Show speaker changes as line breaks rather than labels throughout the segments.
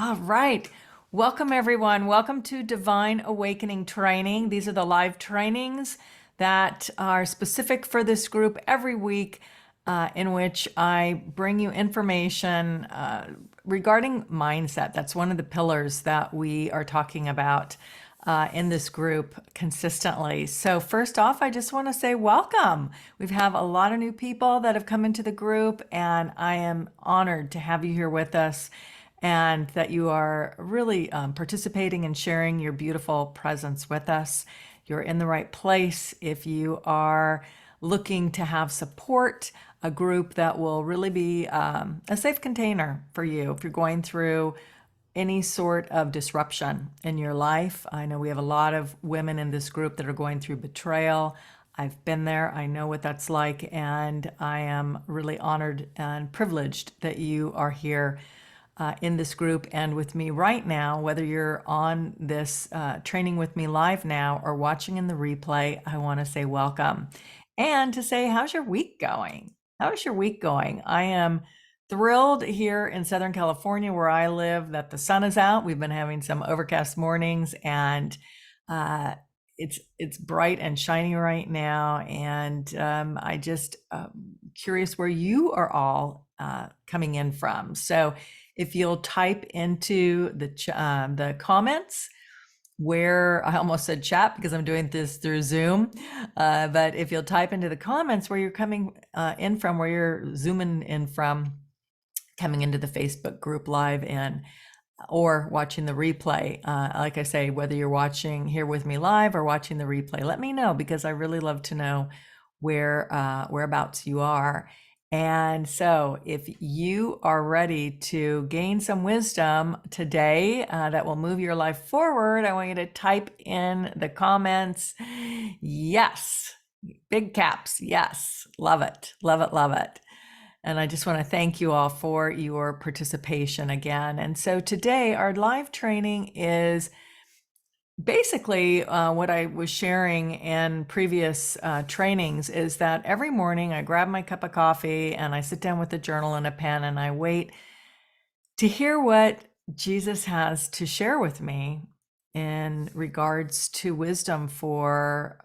All right. Welcome, everyone. Welcome to Divine Awakening Training. These are the live trainings that are specific for this group every week, in which I bring you information regarding mindset. That's one of the pillars that we are talking about in this group consistently. So, first off, I just want to say welcome. We have a lot of new people that have come into the group, and I am honored to have you here with us and that you are really participating and sharing your beautiful presence with us. You're in the right place if you are looking to have support, a group that will really be a safe container for you if you're going through any sort of disruption in your life. I know we have a lot of women in this group that are going through betrayal. I've been there. I know what that's like, and I am really honored and privileged that you are here in this group and with me right now. Whether you're on this training with me live now or watching in the replay, I want to say welcome and to say, how's your week going? How's your week going? I am thrilled here in Southern California where I live that the sun is out. We've been having some overcast mornings, and uh, it's bright and shiny right now. And I just curious where you are all coming in from. So if you'll type into the comments where I almost said chat because I'm doing this through Zoom, but if you'll type into the comments where you're coming in from, where you're zooming in from, coming into the Facebook group live and or watching the replay. Like I say, whether you're watching here with me live or watching the replay, let me know because I really love to know whereabouts you are. And so if you are ready to gain some wisdom today that will move your life forward, I want you to type in the comments, yes, big caps, yes, love it, love it, love it. And I just want to thank you all for your participation again. And so today, our live training is basically what I was sharing in previous trainings is that every morning I grab my cup of coffee and I sit down with a journal and a pen and I wait to hear what Jesus has to share with me in regards to wisdom for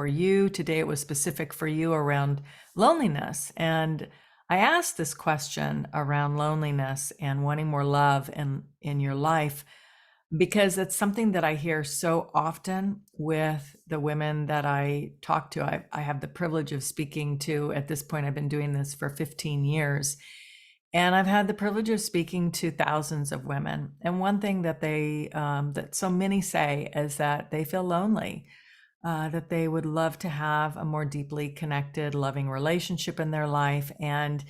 you. Today it was specific for you around loneliness. And I asked this question around loneliness and wanting more love in your life because it's something that I hear so often with the women that I talk to. I have the privilege of speaking to, at this point, I've been doing this for 15 years. And I've had the privilege of speaking to thousands of women. And one thing that that so many say is that they feel lonely, that they would love to have a more deeply connected, loving relationship in their life. And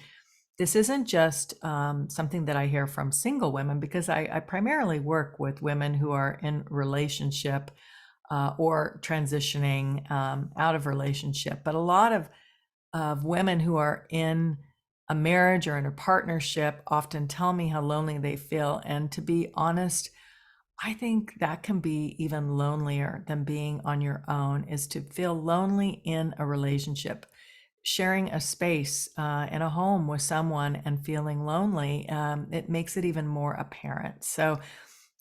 this isn't just something that I hear from single women, because I primarily work with women who are in relationship or transitioning out of relationship. But a lot of women who are in a marriage or in a partnership often tell me how lonely they feel. And to be honest, I think that can be even lonelier than being on your own, is to feel lonely in a relationship. Sharing a space in a home with someone and feeling lonely, it makes it even more apparent. So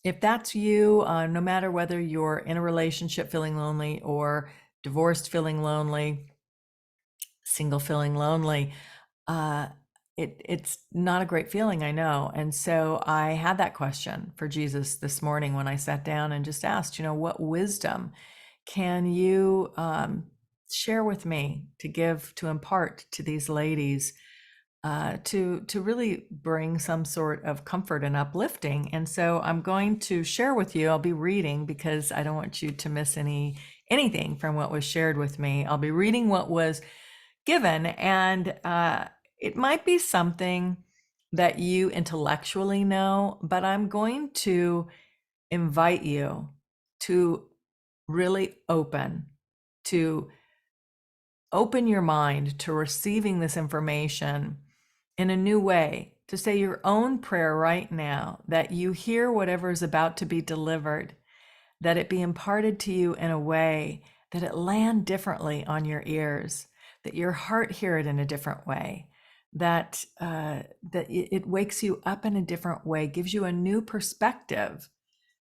if that's you, no matter whether you're in a relationship feeling lonely or divorced feeling lonely, single feeling lonely, uh, it's not a great feeling, I know. And so I had that question for Jesus this morning when I sat down and just asked, what wisdom can you share with me to give, to impart to these ladies, to really bring some sort of comfort and uplifting. And so I'm going to share with you. I'll be reading because I don't want you to miss anything from what was shared with me. I'll be reading what was given, and it might be something that you intellectually know, but I'm going to invite you to really to open your mind to receiving this information in a new way, to say your own prayer right now, that you hear whatever is about to be delivered, that it be imparted to you in a way that it land differently on your ears, that your heart hear it in a different way, that it wakes you up in a different way, gives you a new perspective,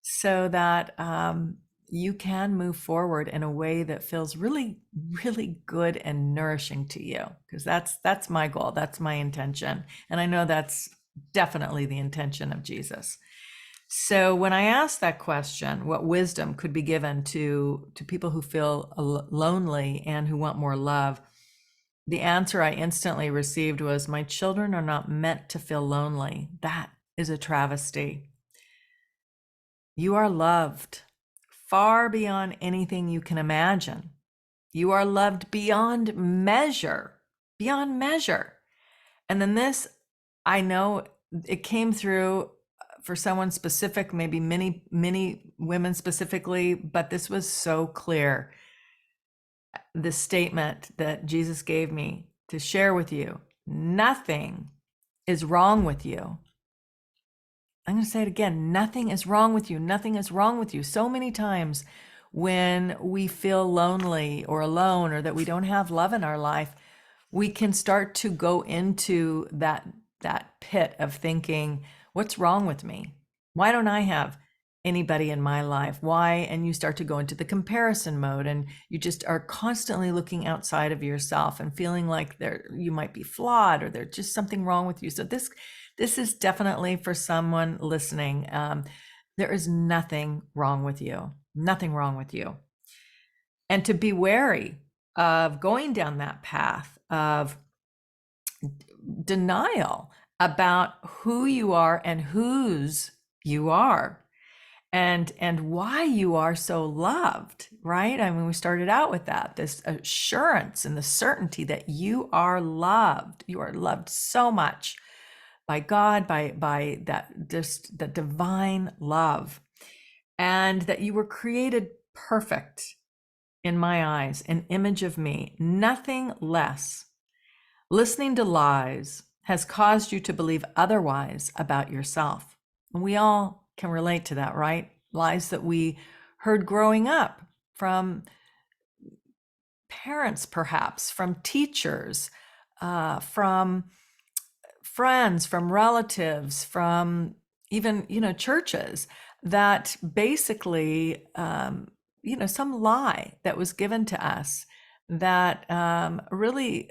so that you can move forward in a way that feels really, really good and nourishing to you. Because that's my goal, that's my intention, and I know that's definitely the intention of Jesus. So when I asked that question, what wisdom could be given to people who feel lonely and who want more love, the answer I instantly received was, my children are not meant to feel lonely. That is a travesty. You are loved far beyond anything you can imagine. You are loved beyond measure, beyond measure. And then this, I know it came through for someone specific, maybe many women specifically, but this was so clear. The statement that Jesus gave me to share with you, nothing is wrong with you. I'm going to say it again. Nothing is wrong with you. Nothing is wrong with you. So many times when we feel lonely or alone, or that we don't have love in our life, we can start to go into that pit of thinking, what's wrong with me? Why don't I have anybody in my life? Why? And you start to go into the comparison mode, and you just are constantly looking outside of yourself and feeling like you might be flawed, or there's just something wrong with you. So this is definitely for someone listening. There is nothing wrong with you, nothing wrong with you. And to be wary of going down that path of denial about who you are and whose you are, and why you are so loved, right? I mean, we started out with that, this assurance and the certainty that you are loved. You are loved so much by God, by that, just the divine love, and that you were created perfect in my eyes, an image of me, nothing less. Listening to lies has caused you to believe otherwise about yourself. And we all can relate to that, right? Lies that we heard growing up from parents, perhaps, from teachers, from friends, from relatives, from even, churches, that basically, some lie that was given to us that really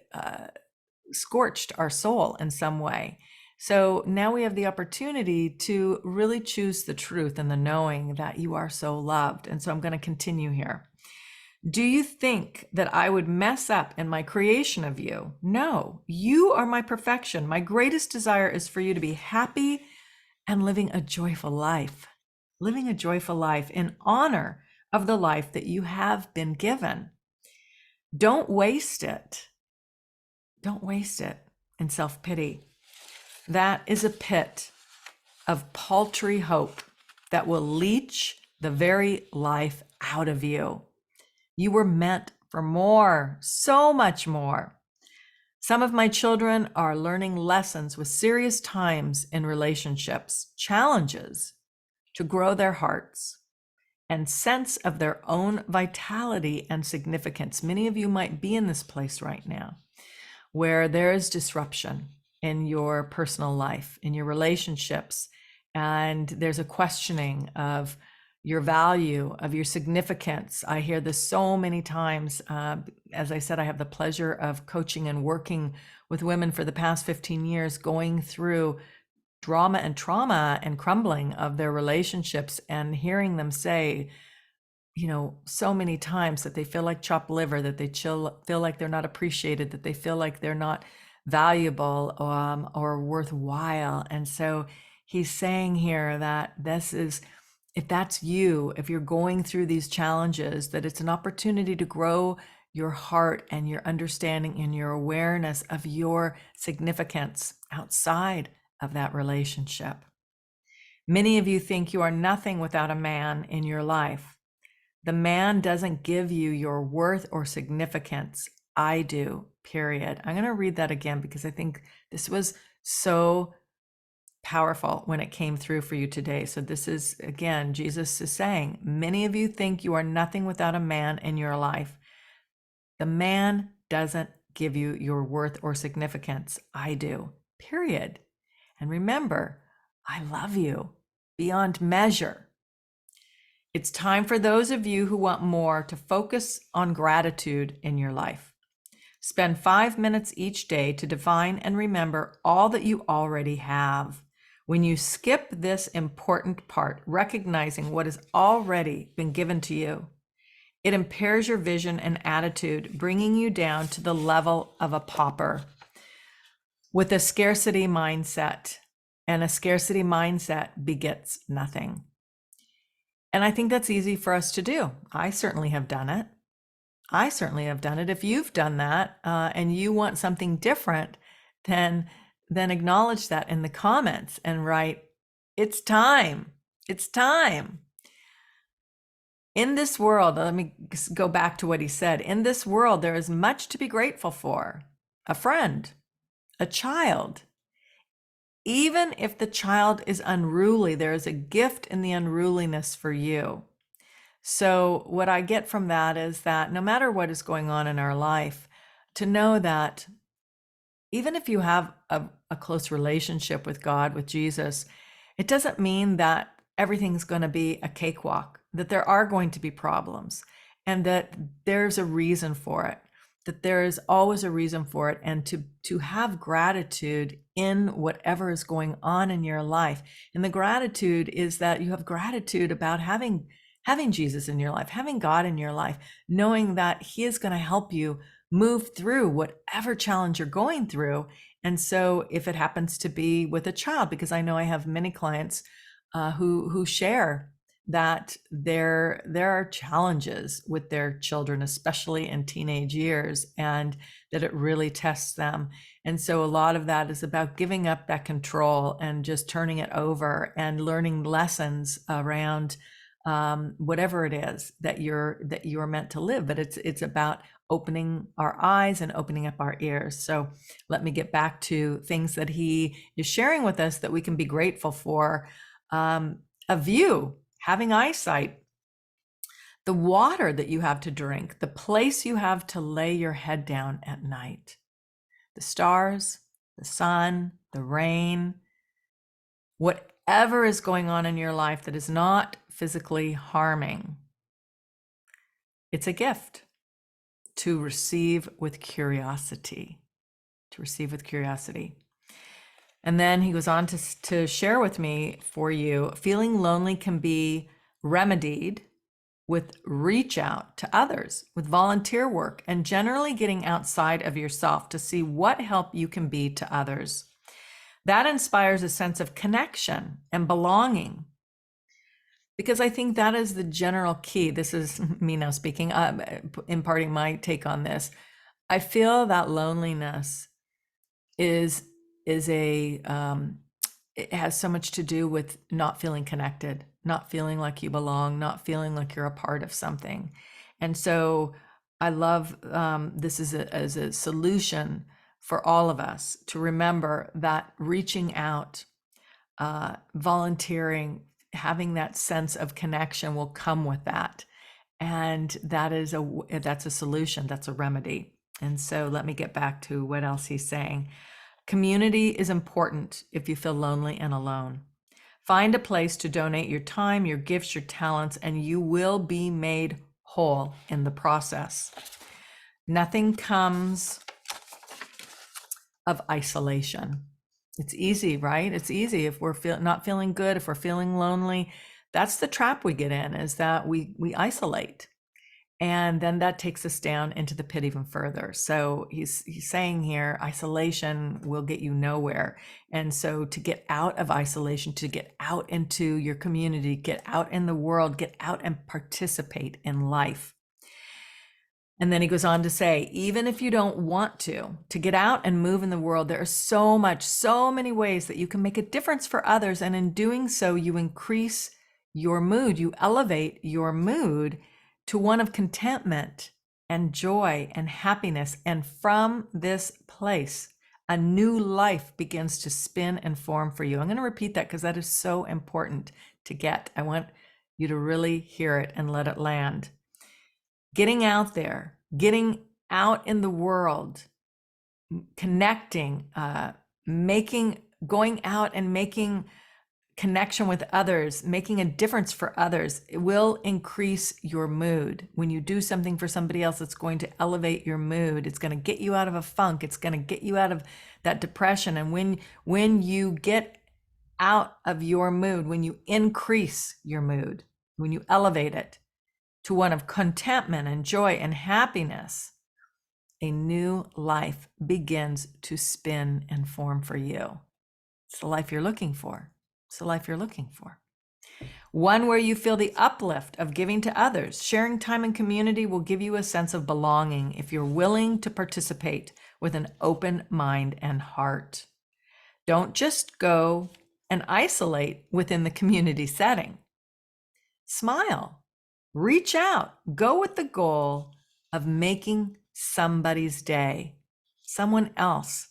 scorched our soul in some way. So now we have the opportunity to really choose the truth and the knowing that you are so loved. And so I'm going to continue here. Do you think that I would mess up in my creation of you? No, you are my perfection. My greatest desire is for you to be happy and living a joyful life in honor of the life that you have been given. Don't waste it. Don't waste it in self-pity. That is a pit of paltry hope that will leach the very life out of you. You were meant for more, so much more. Some of my children are learning lessons with serious times in relationships, challenges to grow their hearts and sense of their own vitality and significance. Many of you might be in this place right now where there is disruption in your personal life, in your relationships, and there's a questioning of your value, of your significance. I hear this so many times. As I said, I have the pleasure of coaching and working with women for the past 15 years, going through drama and trauma and crumbling of their relationships, and hearing them say, so many times that they feel like chopped liver, that they feel like they're not appreciated, that they feel like they're not valuable or worthwhile. And so he's saying here that this is, if that's you, if you're going through these challenges, that it's an opportunity to grow your heart and your understanding and your awareness of your significance outside of that relationship. Many of you think you are nothing without a man in your life. The man doesn't give you your worth or significance. I do, period. I'm going to read that again because I think this was so powerful when it came through for you today. So this is, again, Jesus is saying, many of you think you are nothing without a man in your life. The man doesn't give you your worth or significance. I do, period. And remember, I love you beyond measure. It's time for those of you who want more to focus on gratitude in your life. Spend 5 minutes each day to define and remember all that you already have. When you skip this important part, recognizing what has already been given to you, it impairs your vision and attitude, bringing you down to the level of a pauper with a scarcity mindset. And a scarcity mindset begets nothing. And I think that's easy for us to do. I certainly have done it. If you've done that and you want something different, then acknowledge that in the comments and write, it's time. It's time. In this world, let me go back to what he said. In this world, there is much to be grateful for. A friend, a child. Even if the child is unruly, there is a gift in the unruliness for you. So what I get from that is that no matter what is going on in our life, to know that even if you have a close relationship with God, with Jesus, it doesn't mean that everything's going to be a cakewalk, that there are going to be problems, and that there's a reason for it, that there is always a reason for it, and to have gratitude in whatever is going on in your life. And the gratitude is that you have gratitude about having Jesus in your life, having God in your life, knowing that he is going to help you move through whatever challenge you're going through. And so if it happens to be with a child, because I know I have many clients who share that there are challenges with their children, especially in teenage years, and that it really tests them. And so a lot of that is about giving up that control and just turning it over and learning lessons around whatever it is that you're meant to live. But it's about opening our eyes and opening up our ears. So let me get back to things that he is sharing with us that we can be grateful for. A view, having eyesight, the water that you have to drink, the place you have to lay your head down at night, the stars, the sun, the rain, whatever is going on in your life that is not physically harming. It's a gift to receive with curiosity, And then he goes on to share with me, for you, feeling lonely can be remedied with reach out to others, with volunteer work, and generally getting outside of yourself to see what help you can be to others. That inspires a sense of connection and belonging, because I think that is the general key. This is me now speaking, imparting my take on this. I feel that loneliness is it has so much to do with not feeling connected, not feeling like you belong, not feeling like you're a part of something. And so I love this as a solution for all of us to remember that reaching out, volunteering, having that sense of connection will come with that. And that's a solution, that's a remedy. And so let me get back to what else he's saying. Community is important if you feel lonely and alone. Find a place to donate your time, your gifts, your talents, and you will be made whole in the process. Nothing comes of isolation. It's easy, right? It's easy if we're not feeling good, if we're feeling lonely. That's the trap we get in, is that we isolate. And then that takes us down into the pit even further. So he's saying here, isolation will get you nowhere. And so to get out of isolation, to get out into your community, get out in the world, get out and participate in life. And then he goes on to say, even if you don't want to get out and move in the world, there are so many ways that you can make a difference for others. And in doing so, you increase your mood, you elevate your mood to one of contentment and joy and happiness. And from this place, a new life begins to spin and form for you. I'm going to repeat that because that is so important to get. I want you to really hear it and let it land. Getting out there, getting out in the world connecting, going out and making connection with others, making a difference for others, it will increase your mood. When you do something for somebody else, it's going to elevate your mood. It's going to get you out of a funk. It's going to get you out of that depression. And when you get out of your mood, when you increase your mood, when you elevate it to one of contentment and joy and happiness, a new life begins to spin and form for you. It's the life you're looking for. It's the life you're looking for. One where you feel the uplift of giving to others. Sharing time in community will give you a sense of belonging if you're willing to participate with an open mind and heart. Don't just go and isolate within the community setting. Smile, reach out, go with the goal of making somebody's day, someone else.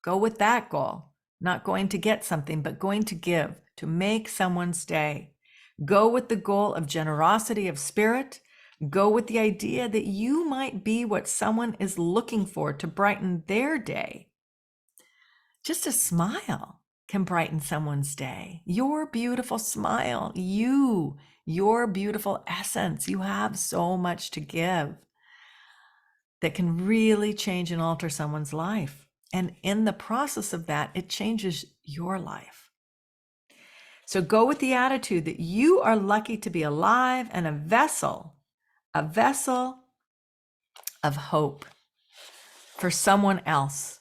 Go with that goal, not going to get something, but going to give, to make someone's day. Go with the goal of generosity of spirit. Go with the idea that you might be what someone is looking for to brighten their day. Just a smile can brighten someone's day. Your beautiful smile, your beautiful essence. You have so much to give that can really change and alter someone's life. And in the process of that, it changes your life. So go with the attitude that you are lucky to be alive and a vessel of hope for someone else.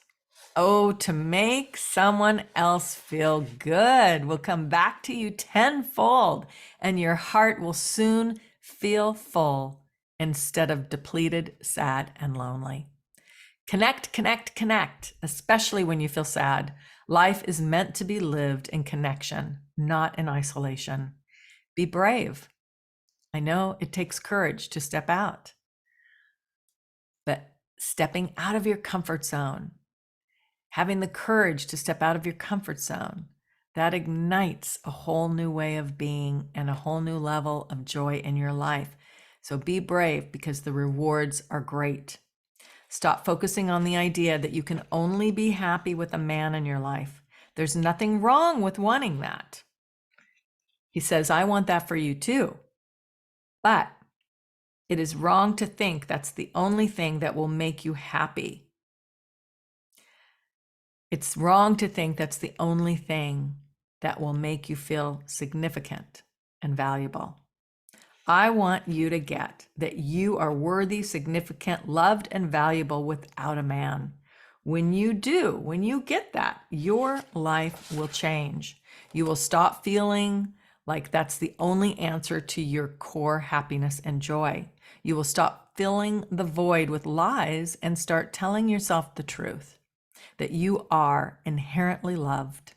Oh, to make someone else feel good will come back to you tenfold, and your heart will soon feel full instead of depleted, sad, and lonely. Connect, connect, connect, especially when you feel sad. Life is meant to be lived in connection, not in isolation. Be brave. I know it takes courage to step out, but stepping out of your comfort zone, having the courage to step out of your comfort zone, that ignites a whole new way of being and a whole new level of joy in your life. So be brave, because the rewards are great. Stop focusing on the idea that you can only be happy with a man in your life. There's nothing wrong with wanting that. He says, I want that for you too. But it is wrong to think that's the only thing that will make you happy. It's wrong to think that's the only thing that will make you feel significant and valuable. I want you to get that you are worthy, significant, loved, and valuable without a man. When you do, when you get that, your life will change. You will stop feeling like that's the only answer to your core happiness and joy. You will stop filling the void with lies and start telling yourself the truth, that you are inherently loved.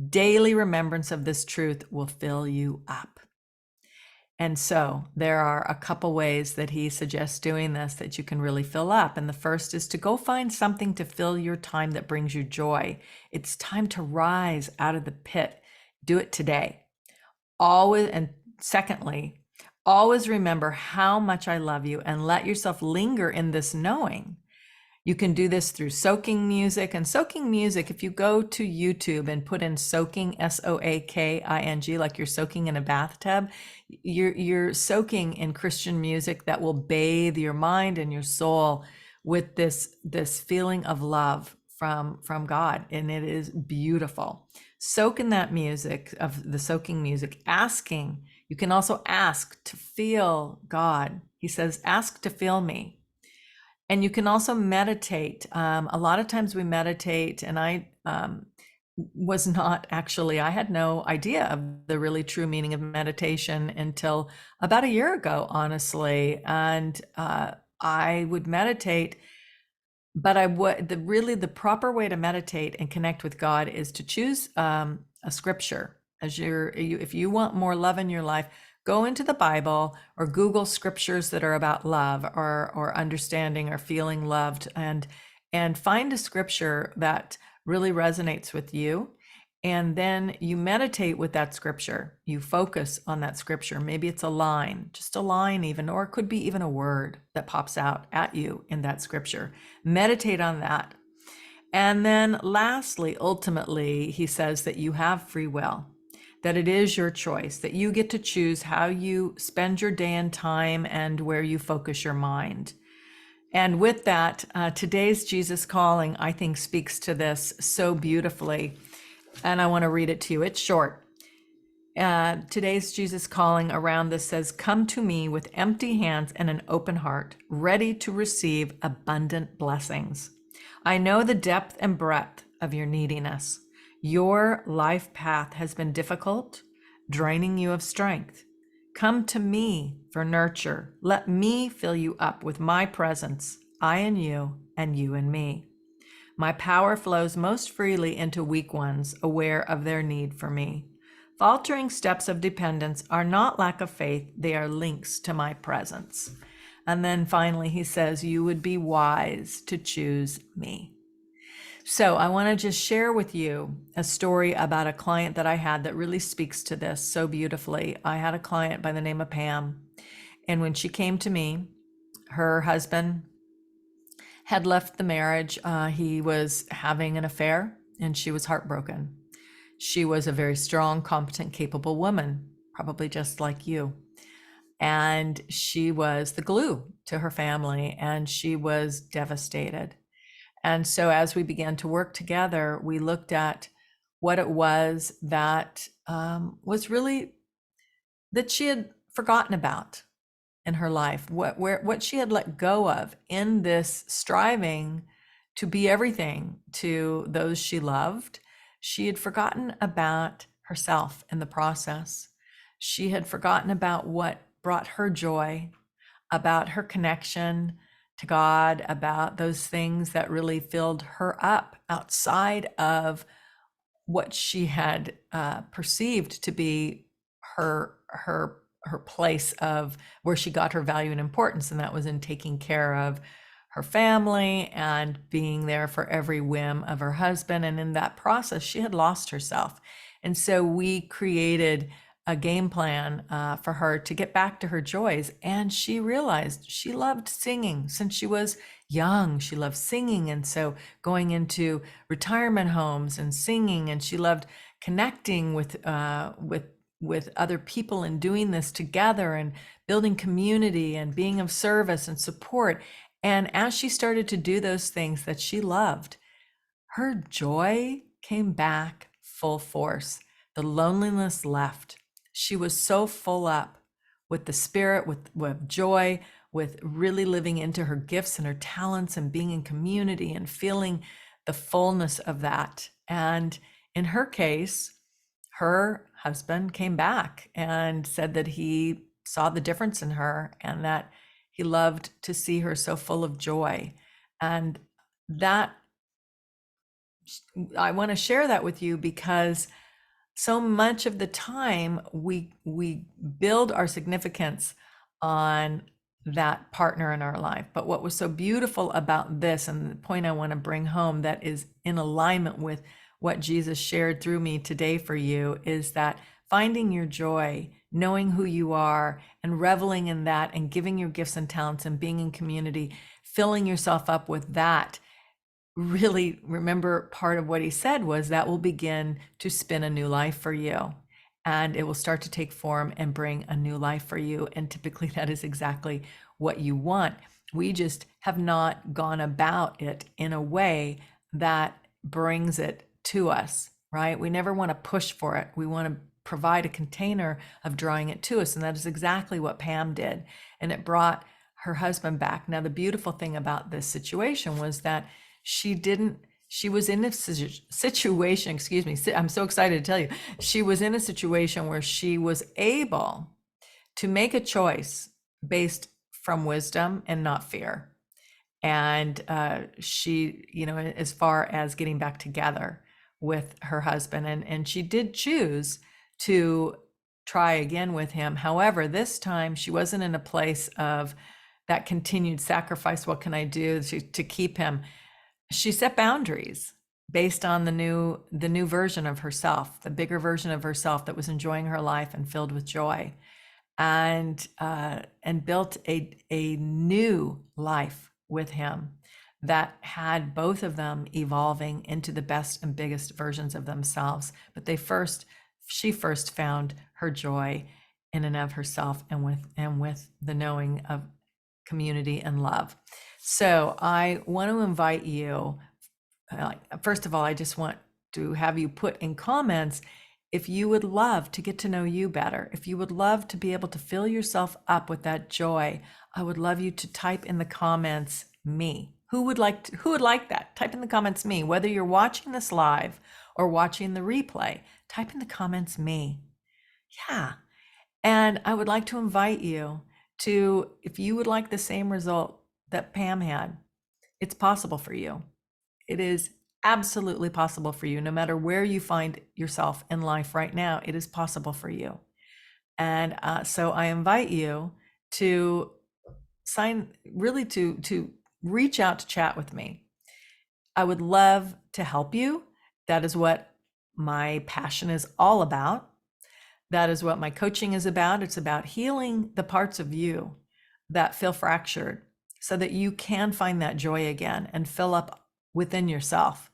Daily remembrance of this truth will fill you up. And so there are a couple ways that he suggests doing this that you can really fill up. And the first is to go find something to fill your time that brings you joy. It's time to rise out of the pit. Do it today. Always, and secondly, always remember how much I love you and let yourself linger in this knowing. You can do this through soaking music. And soaking music, if you go to YouTube and put in soaking, S-O-A-K-I-N-G, like you're soaking in a bathtub, you're soaking in Christian music that will bathe your mind and your soul with this feeling of love from God. And it is beautiful. Soak in that music, of the soaking music, asking. You can also ask to feel God. He says, ask to feel me. And you can also meditate. A lot of times we meditate, and I was not actually, I had no idea of the really true meaning of meditation until about a year ago, honestly. And I would meditate, but the proper way to meditate and connect with God is to choose a scripture. If you want more love in your life, go into the Bible or Google scriptures that are about love or understanding or feeling loved, and find a scripture that really resonates with you, And then you meditate with that scripture. You focus on that scripture. Maybe it's a line, just a line even, or it could be even a word that pops out at you in that scripture. Meditate on that. And then lastly, ultimately, he says that you have free will, that it is your choice, that you get to choose how you spend your day and time and where you focus your mind. And with that, today's Jesus Calling, I think, speaks to this so beautifully. And I want to read it to you. It's short. Today's Jesus Calling around this says, "Come to me with empty hands and an open heart, ready to receive abundant blessings. I know the depth and breadth of your neediness. Your life path has been difficult, draining you of strength. Come to me for nurture. Let me fill you up with my presence, I in you and you in me. My power flows most freely into weak ones, aware of their need for me. Faltering steps of dependence are not lack of faith, they are links to my presence." And then finally, he says, "You would be wise to choose me." So I want to just share with you a story about a client that I had that really speaks to this so beautifully. I had a client by the name of Pam, and when she came to me, her husband had left the marriage. He was having an affair, and she was heartbroken. She was a very strong, competent, capable woman, probably just like you. And she was the glue to her family, and she was devastated. And so as we began to work together, we looked at what it was that was really that she had forgotten about in her life, what she had let go of in this striving to be everything to those she loved. She had forgotten about herself in the process. She had forgotten about what brought her joy, about her connection to God, about those things that really filled her up outside of what she had perceived to be her place of where she got her value and importance, and that was in taking care of her family and being there for every whim of her husband. And in that process, she had lost herself. And so we created a game plan for her to get back to her joys. And she realized she loved singing since she was young. She loved singing. And so going into retirement homes and singing, and she loved connecting with other people and doing this together and building community and being of service and support. And as she started to do those things that she loved, her joy came back full force. The loneliness left. She was so full up with the spirit, with joy, with really living into her gifts and her talents and being in community and feeling the fullness of that. And in her case, her husband came back and said that he saw the difference in her and that he loved to see her so full of joy. And that I want to share that with you because so much of the time we build our significance on that partner in our life. But what was so beautiful about this, and the point I want to bring home that is in alignment with what Jesus shared through me today for you, is that finding your joy, knowing who you are and reveling in that and giving your gifts and talents and being in community, filling yourself up with that. Really remember, part of what he said was that will begin to spin a new life for you, and it will start to take form and bring a new life for you. And typically that is exactly what you want. We just have not gone about it in a way that brings it to us, right? We never want to push for it. We want to provide a container of drawing it to us. And that is exactly what Pam did. And it brought her husband back. Now, the beautiful thing about this situation was that she was in a situation, excuse me, I'm so excited to tell you, she was in a situation where she was able to make a choice based from wisdom and not fear. And she, as far as getting back together with her husband, and she did choose to try again with him. However, this time she wasn't in a place of that continued sacrifice. What can I do to keep him? She set boundaries based on the new version of herself, the bigger version of herself that was enjoying her life and filled with joy, and built a new life with him that had both of them evolving into the best and biggest versions of themselves. But she first found her joy in and of herself, and with the knowing of community and love. So I want to invite you, first of all, I just want to have you put in comments if you would love to get to know you better, if you would love to be able to fill yourself up with that joy. I would love you to type in the comments me. Who would like that? Type in the comments me. Whether you're watching this live or watching the replay, type in the comments me. Yeah. And I would like to invite you to, if you would like the same result that Pam had, it's possible for you. It is absolutely possible for you. No matter where you find yourself in life right now, it is possible for you. And so I invite you to to reach out to chat with me. I would love to help you. That is what my passion is all about. That is what my coaching is about. It's about healing the parts of you that feel fractured so that you can find that joy again and fill up within yourself,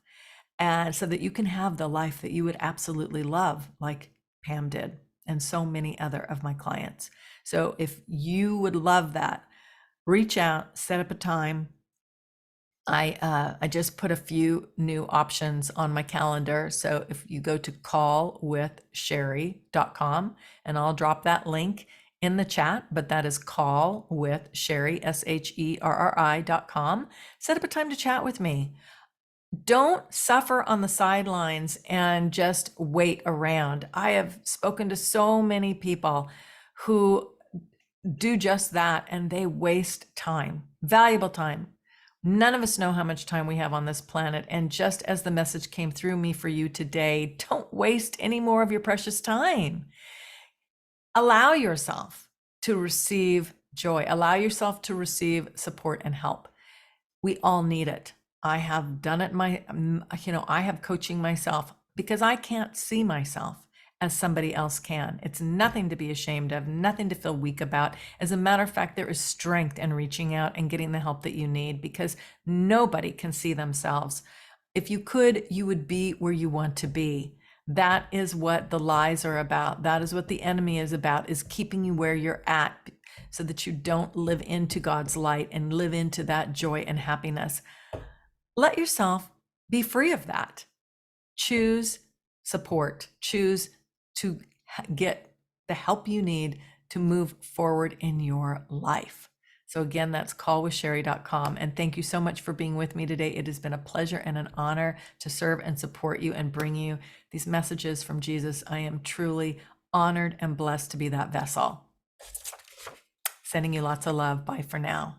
and so that you can have the life that you would absolutely love, like Pam did and so many other of my clients. So if you would love that, reach out, set up a time. I just put a few new options on my calendar. So if you go to callwithsherry.com, and I'll drop that link in the chat, but that is callwithsherry, SHERRI.com. Set up a time to chat with me. Don't suffer on the sidelines and just wait around. I have spoken to so many people who do just that, and they waste time, valuable time. None of us know how much time we have on this planet. And just as the message came through me for you today, don't waste any more of your precious time. Allow yourself to receive joy. Allow yourself to receive support and help. We all need it. I have done it. I have coaching myself because I can't see myself as somebody else can. It's nothing to be ashamed of, nothing to feel weak about. As a matter of fact, there is strength in reaching out and getting the help that you need, because nobody can see themselves. If you could, you would be where you want to be. That is what the lies are about. That is what the enemy is about, is keeping you where you're at so that you don't live into God's light and live into that joy and happiness. Let yourself be free of that. Choose support. Choose to get the help you need to move forward in your life. So again, that's callwithsherry.com. And thank you so much for being with me today. It has been a pleasure and an honor to serve and support you and bring you these messages from Jesus. I am truly honored and blessed to be that vessel. Sending you lots of love. Bye for now.